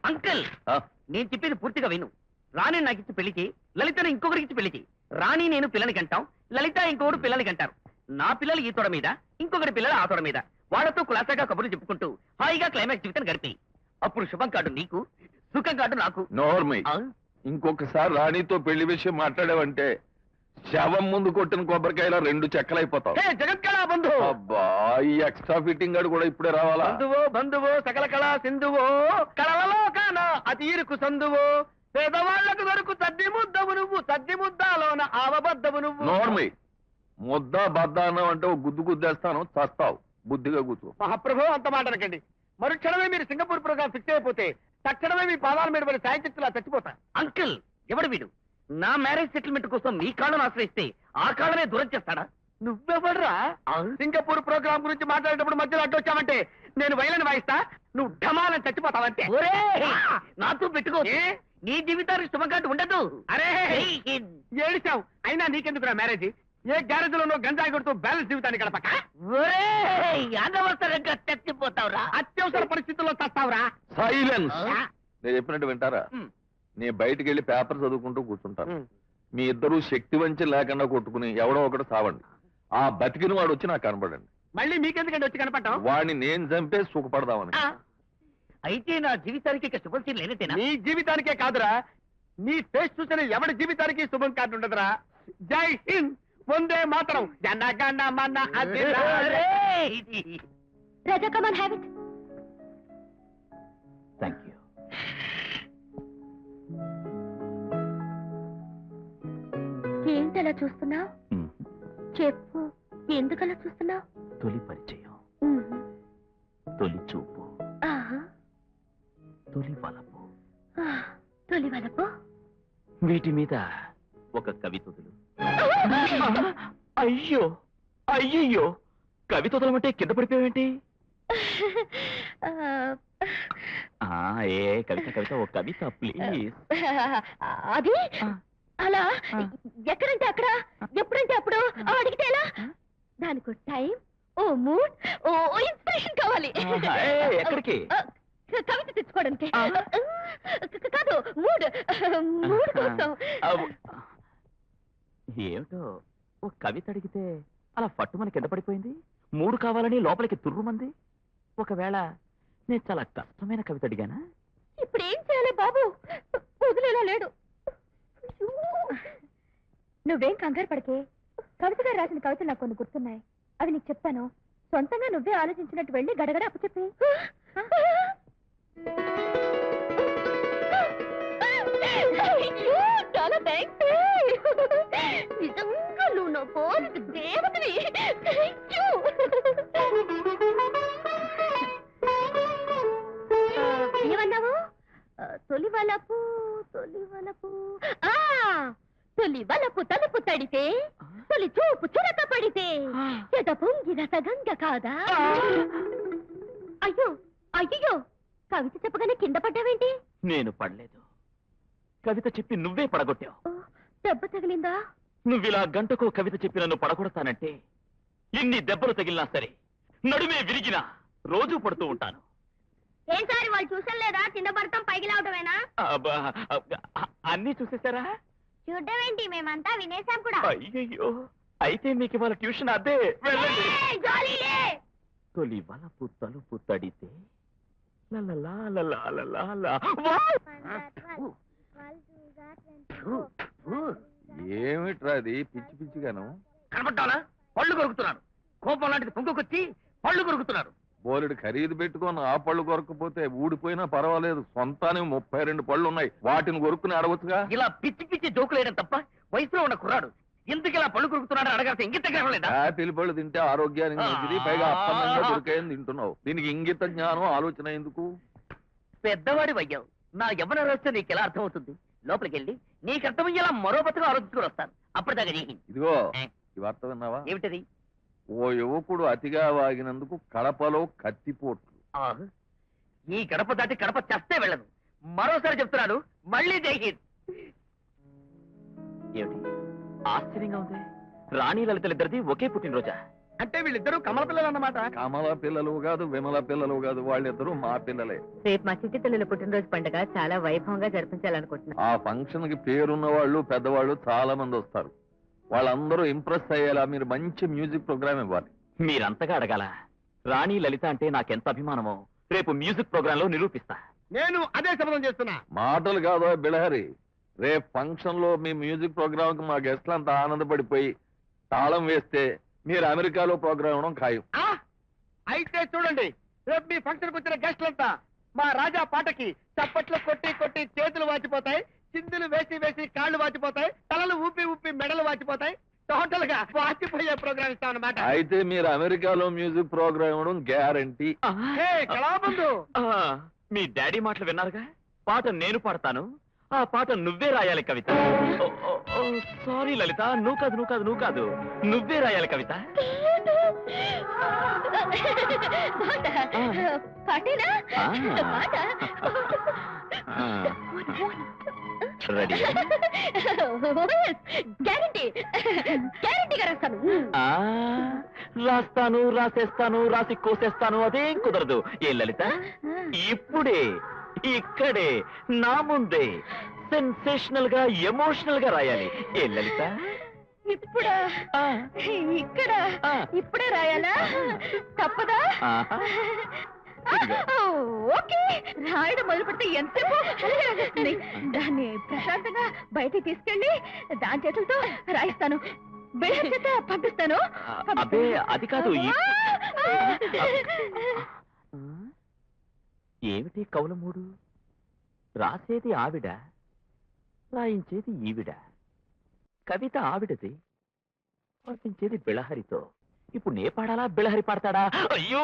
Uncle నేను చెప్పేది పూర్తిగా విను. రాణి నాకు ఇచ్చి పెళ్లికి, లలితను ఇంకొకరికి ఇచ్చి పెళ్లికి. రాణి నేను పిల్లని కంటాం, లలిత ఇంకొకరు పిల్లల్ని కంటారు. నా పిల్లలు ఈ తోడ మీద, ఇంకొకటి పిల్లలు ఆ తోడ మీద. వాళ్ళతో కులాసాగా కబుర్లు చెప్పుకుంటూ హాయిగా క్లైమాక్స్ జీవితాన్ని గడిపి అప్పుడు శుభం కాడు నీకు, సుఖం కాడు నాకు. నోర్మై, ఇంకొకసారి రాణితో పెళ్లి విషయం మాట్లాడావంటే శవం ముందు కొట్టిన కొబ్బరికాయలా 2 చెక్కలైపోతావు. జగత్కళా బంధు. అబ్బా, ఈ ఎక్స్ట్రా ఫిట్టింగ్ గాడు కూడా ఇప్పుడే రావాలా? బంధువో బంధువో సకల కళా సింధువో, కళలలో కాన అతి ఇరుకు సందువో, పేదవాళ్లకు దొరుకు తద్ది ముద్దవు నువ్వు, తద్ది ముద్దలోన ఆవబద్దవు నువ్వు. నోర్మై, ముద్ద బద్ద అన్నావు అంటే గుద్దు గుద్దేస్తాను, చస్తావు. బుద్ధిగా కూర్చో. మహాప్రభు, అంత మాట అనకండి. మరుక్షణమే మీరు సింగపూర్ ప్రోగ్రాం ఫిక్స్ అయిపోతే తక్షణమే మీ పాదాల మీద పడి సాయచిత్తులా చచ్చిపోతా. అంకుల్, ఎవడు వీడు? నా మ్యారేజ్ సెటిల్మెంట్ కోసం మీ కాళ్ళను ఆశ్రయిస్తే ఆ కాళ్ళనే దూరం చేస్తాడా? నువ్వెవడరా? సింగపూర్ ప్రోగ్రాం గురించి మాట్లాడేటప్పుడు మధ్యలో అడ్డొచ్చావంటే నేను వైలని వాయిస్తా, నువ్వు ఢమాలని చచ్చిపోతావంటే. నాతో పెట్టుకో, నీ జీవితానికి శుభకాంతి ఉండదు. అరే ఏడిచావు, అయినా నీకెందుకురా మ్యారేజ్? ఏ గ్యారేజ్ లోనో గంజాయి కొడుతూ బ్యాలెన్స్ జీవితాన్ని గడపక అనవసరంగా చచ్చిపోతావురా, అత్యవసర పరిస్థితుల్లో చస్తావురా. సైలెన్స్. నేను చెప్పినట్టు వింటారా? నేను బయటికి వెళ్ళి పేపర్ చదువుకుంటూ కూర్చుంటాను. మీ ఇద్దరు శక్తి వంచి లేకుండా కొట్టుకుని ఎవడో ఒకటి సావండి. ఆ బతికిన వాడు వచ్చి నాకు కనపడండి. మళ్ళీ మీకెందుకంటే వచ్చి కనపడటం? వాడిని నేను చంపే సుఖపడదామని. అయితే నా జీవితానికి శుభం లేనట్టేనా? నీ జీవితానికే కాదురా, నీ ఫేస్ చూసిన ఎవరి జీవితానికి శుభం కాదు ఉండదురా. జై హింద్, వందే మాతరం, జనగణ మన అధిరాజ్యం. Raja, come on, have it. Thank you. ఏంటలా చూస్తున్నావు? చెప్పు, ఎందుకలా చూస్తున్నావు? తొలి పరిచయం, తొలి చూపు, తొలి వలపు. తొలి వలపు? వీటి మీద ఒక కవితలు. అయ్యో అయ్యయ్యో, కవితలు అంటే కింద పడిపోయావేంటి? ఏ కవిత కవిత, ఓ కవిత ప్లీజ్. అది అలా ఎక్కడంటే అక్కడ, ఎప్పుడంటే అప్పుడు అడిగితే ఎలా? దానికి టైం, ఓ మూడ్, ఓ ఇన్స్పిరేషన్ కావాలి. ఎక్కడికి? కవిత తెచ్చుకోవడానికి కాదు, మూడ్ మూడ్ కోసం. ఏమిటో, ఓ కవిత అడిగితే అలా పట్టుమని కింద పడిపోయింది. మూడు కావాలని లోపలికి తుర్రుమంది. ఒకవేళ నేను చాలా కష్టమైన కవిత అడిగానా? ఇప్పుడు ఏం చేయాలి బాబు? వదిలేలా లేడు. నువ్వేం కంగారు పడికే. కవిత గారు రాసిన కవితలు నాకు కొన్ని గుర్తున్నాయి, అవి నీకు చెప్తాను. సొంతంగా నువ్వే ఆలోచించినట్టు వెళ్ళి గడగడ అప్పు చెప్పి. చాలా థ్యాంక్స్. నిజంగా నువ్వు నా పోలికి దేవతని. ఏమన్నావు? తొలి వలపు, తొలి వలపు, తొలి వలపు తలుపు తడితే, తొలి చూపు చురక పడితే, ఎద పొంగిన సగంగ కాదా? అయ్యో అయ్యో, కవిత చెప్పగానే కింద పడ్డావేంటి? నేను పడలేదు, కవిత చెప్పి నువ్వే పడగొట్టావు. దెబ్బ తగిలిందా? నువ్విలా గంటకో కవిత చెప్పి నన్ను పడగొడతానంటే ఎన్ని దెబ్బలు తగిలినా సరే, నడుమే విరిగినా రోజూ పడుతూ ఉంటాను. ఏం సార్, వాళ్ళు చూసలేదా? కింద పడతాం, పైకి లావటమేనా? అన్నీ చూసేశారా? చూడడం ఏంటి, మేమంతా వినేశాం కూడా. అయ్యయ్యో, అయితే మీకు ఇవాళ ట్యూషన్ అదే. తొలి వలపు తలుపు తడితే, ఏమిట్రా అది పిచ్చి పిచ్చిగాను? కనపడ్డానా? పళ్ళు కొరుకుతున్నాను. కోపం లాంటిది పొంగుకొచ్చి పళ్ళు కొరుకుతున్నారు. బోలెడు ఖరీదు పెట్టుకొని ఆ పళ్ళు కొరకపోతే ఊడిపోయినా పర్వాలేదు, సొంతానికి 32 పళ్ళు ఉన్నాయి, వాటిని కొరుక్కుని అడగచ్చుగా. ఇలా పిచ్చి పిచ్చి జోకులు వేయడం తప్ప వయసులో ఉన్న కుర్రాడు ఎందుకు ఇలా పళ్ళు కొరుకుతున్నాడు అడగాల్సి ఇంగిత జ్ఞానం లేదా? యాపిల్ పళ్ళు తింటే ఆరోగ్యానికి మంచిది, పైగా అప్పన్నంగా దొరికాయని తింటున్నావు. దీనికి ఇంగిత జ్ఞానం ఆలోచన ఎందుకు? పెద్దవాడి వయ్యావు, నా యవ్వన రహస్యం నీకు ఎలా అర్థమవుతుంది? లోపలికి వెళ్ళి నీకు అర్థమయ్యేలా మరో బతుకు ఆలోచించుకుని వస్తాను. అప్పటిదాకా ఇదిగో ఈ వార్త విన్నావా? ఏమిటది? ఓ యువకుడు అతిగా వాగినందుకు కడపలో కత్తిపోట్లు. ఈ గడప దాటి కడప చస్తే వెళ్ళను. మరోసారి చెప్తున్నాను, మళ్ళీ జై హింద్. ఏమిటి ఆశ్చర్యంగా ఉంది? రాణి లలితలిద్దరిది ఒకే పుట్టినరోజా? అంటే వీళ్ళిద్దరూ కమల పిల్లలు అన్నమాట. కమల పిల్లలు కాదు, విమల పిల్లలు కాదు, వాళ్ళిద్దరూ మా పిల్లలే. రేపు మా చిట్టి తల్లుల పుట్టినరోజు పండుగ చాలా వైభవంగా జరిపించాలనుకుంటున్నాను. ఆ ఫంక్షన్ కి పేరున్న వాళ్ళు పెద్దవాళ్ళు చాలా మంది వస్తారు. వాళ్ళందరూ ఇంప్రెస్ అయ్యేలా మీరు మంచి మ్యూజిక్ ప్రోగ్రామ్ ఇవ్వాలి. మీరంతగా అడగాల. రాణి లలిత అంటే నాకెంత అభిమానమో రేపు మ్యూజిక్ ప్రోగ్రామ్ లో నిరూపిస్తా. నేను అదే శపథం చేస్తున్నా. మాటలు కాదు బిళహరి, రేపు ఫంక్షన్ లో మీ మ్యూజిక్ ప్రోగ్రామ్ కి మా గెస్ట్లు అంతా ఆనందపడిపోయి తాళం వేస్తే మీరు అమెరికాలో ప్రోగ్రామ్ ఇవ్వడం ఖాయం. ఆ? అయితే చూడండి, రేపు మీ ఫంక్షన్ కు వచ్చిన గెస్టులంతా మా రాజా పాటకి చప్పట్లు కొట్టి కొట్టి చేతులు వాచిపోతాయి, చిందులు వేసి వేసి కాళ్ళు వాచిపోతాయి, తలలు ఊపి ఊపి మెడలు వాచిపోతాయి. టోటల్ గా వాచిపోయే ప్రోగ్రామ్ ఇస్తాం అన్నమాట. అయితే మీరు అమెరికాలో మ్యూజిక్ ప్రోగ్రామ్ ఇవ్వడం గ్యారంటీ. హే కళాబంధు, మీ డాడీ మాటలు విన్నారుగా. పాట నేను పాడతాను, ఆ పాట నువ్వే రాయాలి కవిత. సారీ లలిత, నువ్వు కాదు నువ్వే రాయాలి కవిత. పాటేనా? పాట రెడీ? గ్యారంటీగా రాస్తాను. రాసేస్తాను, రాసి కోసేస్తాను, అదేం కుదరదు. ఏ లలిత, ఇప్పుడే ఇక్కడే నా ముందే సెన్సేషనల్ గా ఎమోషనల్ గా రాయాలి. ఏ లలిత? ఇప్పుడా? ఇక్కడ ఇప్పుడే రాయాలా? తప్పదా? ఓకే, రాయడం మొదలు పెడితే ఎంతసేపు అలాగే రాసేస్తుంది. దాన్ని ప్రశాంతంగా బయటికి తీసుకెళ్ళి దాని చేతులతో రాయిస్తాను. బిళ్ళ చేత పంపిస్తాను. అదే అది కాదు. ఏమిటి కౌలమూడు? రాసేది ఆవిడ, రాయించేది ఈవిడ. కవిత ఆవిడది, పంపించేది బిళహరితో. ఇప్పుడు నే పాడాలా, బిళహరి పాడతాడా? అయ్యో!